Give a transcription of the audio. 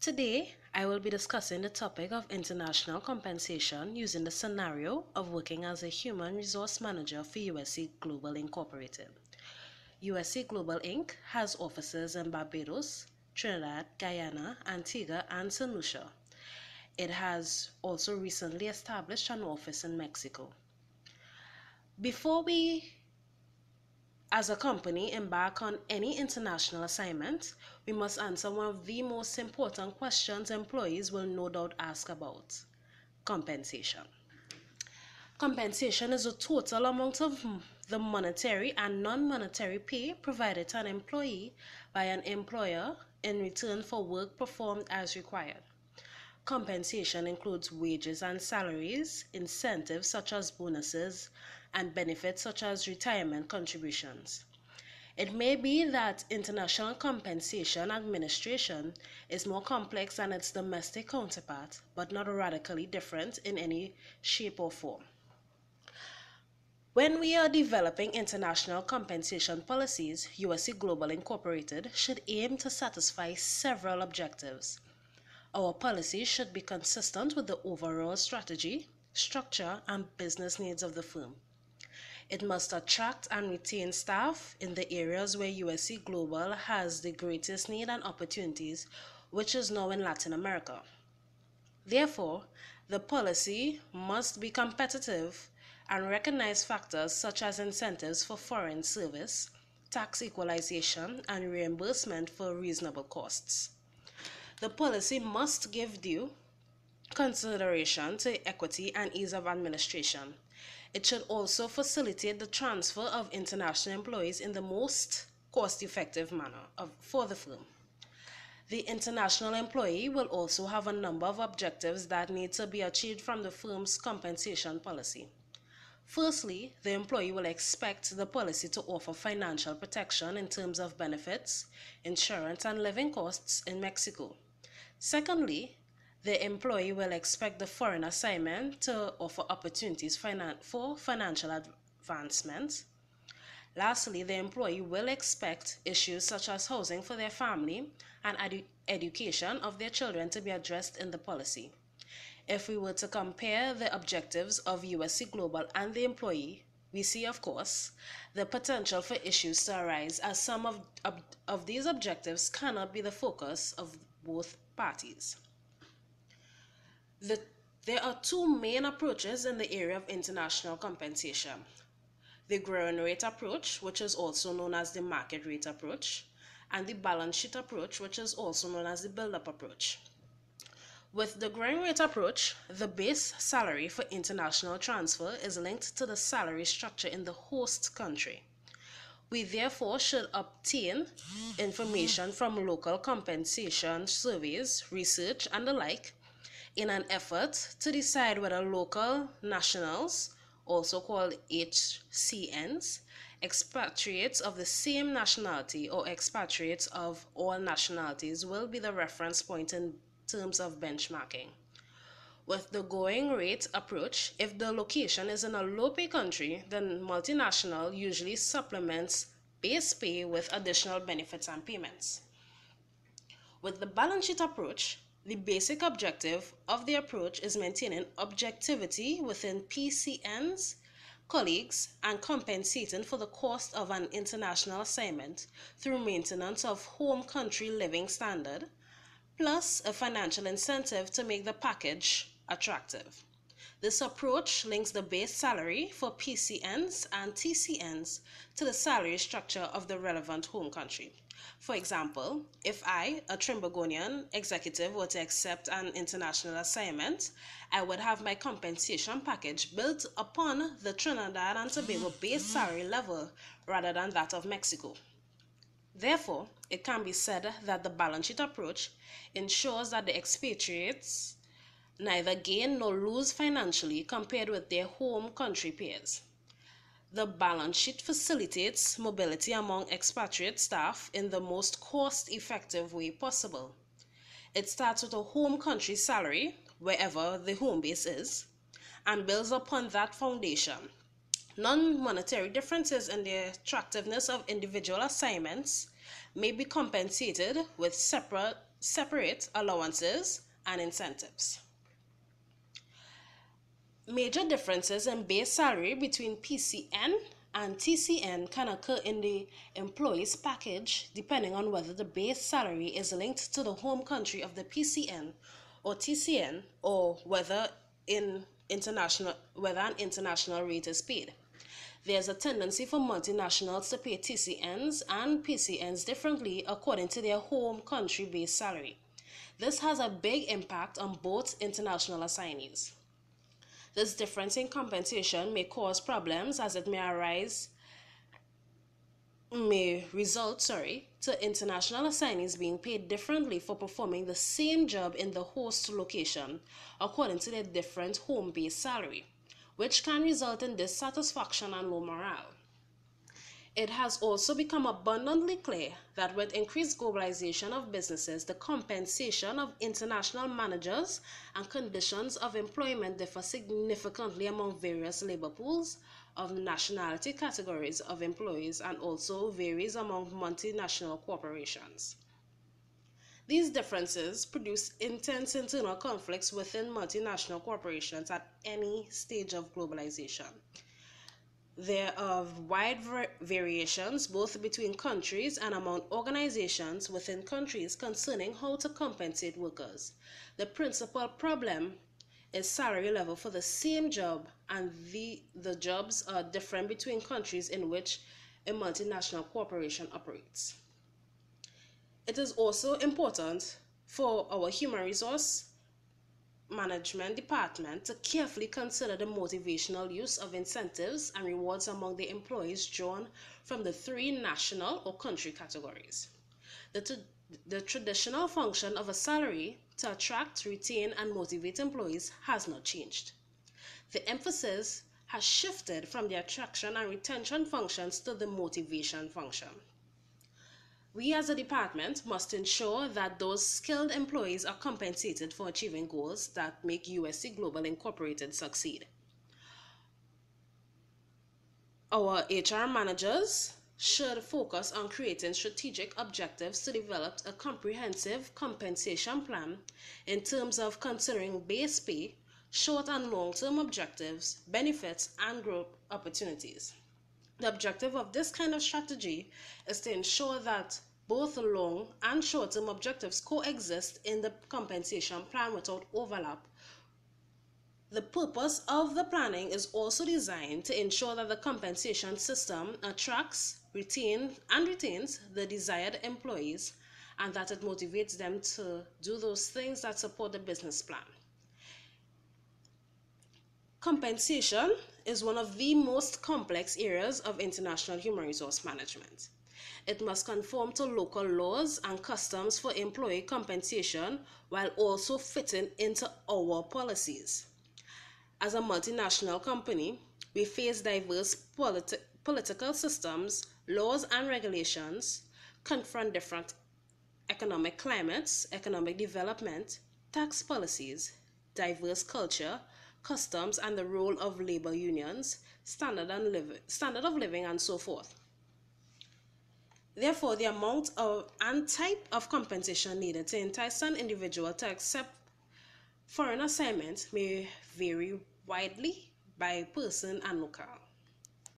Today, I will be discussing the topic of international compensation using the scenario of working as a human resource manager for USC Global Incorporated. USC Global Inc. has offices in Barbados, Trinidad, Guyana, Antigua, and St. Lucia. It has also recently established an office in Mexico. Before we as a company embark on any international assignment, we must answer one of the most important questions employees will no doubt ask about: compensation. Compensation is a total amount of the monetary and non-monetary pay provided to an employee by an employer in return for work performed as required. Compensation includes wages and salaries, incentives such as bonuses, and benefits such as retirement contributions. It may be that international compensation administration is more complex than its domestic counterpart, but not radically different in any shape or form. When we are developing international compensation policies, USC Global Incorporated should aim to satisfy several objectives. Our policies should be consistent with the overall strategy, structure, and business needs of the firm. It must attract and retain staff in the areas where USC Global has the greatest need and opportunities, which is now in Latin America. Therefore, the policy must be competitive and recognize factors such as incentives for foreign service, tax equalization, and reimbursement for reasonable costs. The policy must give due consideration to equity and ease of administration. It should also facilitate the transfer of international employees in the most cost-effective manner for the firm. The international employee will also have a number of objectives that need to be achieved from the firm's compensation policy. Firstly, the employee will expect the policy to offer financial protection in terms of benefits, insurance, and living costs in Mexico. Secondly, the employee will expect the foreign assignment to offer opportunities for financial advancement. Lastly, the employee will expect issues such as housing for their family and education of their children to be addressed in the policy. If we were to compare the objectives of USC Global and the employee, we see, of course, the potential for issues to arise, as some of these objectives cannot be the focus of both parties. There are two main approaches in the area of international compensation: the growing rate approach, which is also known as the market rate approach, and the balance sheet approach, which is also known as the build-up approach. With the growing rate approach, the base salary for international transfer is linked to the salary structure in the host country. We therefore should obtain information from local compensation surveys, research, and the like in an effort to decide whether local nationals, also called HCNs, expatriates of the same nationality or expatriates of all nationalities, will be the reference point in terms of benchmarking. With the going rate approach, if the location is in a low-pay country, then multinational usually supplements base pay with additional benefits and payments. With the balance sheet approach, the basic objective of the approach is maintaining objectivity within PCNs, colleagues, and compensating for the cost of an international assignment through maintenance of home country living standard, plus a financial incentive to make the package attractive. This approach links the base salary for PCNs and TCNs to the salary structure of the relevant home country. For example, if I, a Trimbagonian executive, were to accept an international assignment, I would have my compensation package built upon the Trinidad and Tobago base salary level rather than that of Mexico. Therefore, it can be said that the balance sheet approach ensures that the expatriates neither gain nor lose financially compared with their home country peers. The balance sheet facilitates mobility among expatriate staff in the most cost-effective way possible. It starts with a home country salary, wherever the home base is, and builds upon that foundation. Non-monetary differences in the attractiveness of individual assignments may be compensated with separate separate allowances and incentives. Major differences in base salary between PCN and TCN can occur in the employee's package depending on whether the base salary is linked to the home country of the PCN or TCN, or whether an international rate is paid. There's a tendency for multinationals to pay TCNs and PCNs differently according to their home country base salary. This has a big impact on both international assignees. This difference in compensation may cause problems as it may result to international assignees being paid differently for performing the same job in the host location according to their different home-based salary, which can result in dissatisfaction and low morale. It has also become abundantly clear that with increased globalization of businesses, the compensation of international managers and conditions of employment differ significantly among various labor pools of nationality categories of employees and also varies among multinational corporations. These differences produce intense internal conflicts within multinational corporations at any stage of globalization. There are wide variations both between countries and among organizations within countries concerning how to compensate workers. The principal problem is salary level for the same job, and the jobs are different between countries in which a multinational corporation operates. It is also important for our human resource management department to carefully consider the motivational use of incentives and rewards among the employees drawn from the three national or country categories. The traditional function of a salary to attract, retain, and motivate employees has not changed. The emphasis has shifted from the attraction and retention functions to the motivation function. We as a department must ensure that those skilled employees are compensated for achieving goals that make USC Global Incorporated succeed. Our HR managers should focus on creating strategic objectives to develop a comprehensive compensation plan in terms of considering base pay, short and long-term objectives, benefits, and growth opportunities. The objective of this kind of strategy is to ensure that both long and short-term objectives coexist in the compensation plan without overlap. The purpose of the planning is also designed to ensure that the compensation system attracts, retains the desired employees, and that it motivates them to do those things that support the business plan. Compensation is one of the most complex areas of international human resource management. It must conform to local laws and customs for employee compensation while also fitting into our policies. As a multinational company, we face diverse political systems, laws and regulations, confront different economic climates, economic development, tax policies, diverse culture, customs, and the role of labor unions, standard of living, and so forth. Therefore, the amount of and type of compensation needed to entice an individual to accept foreign assignment may vary widely by person and locale.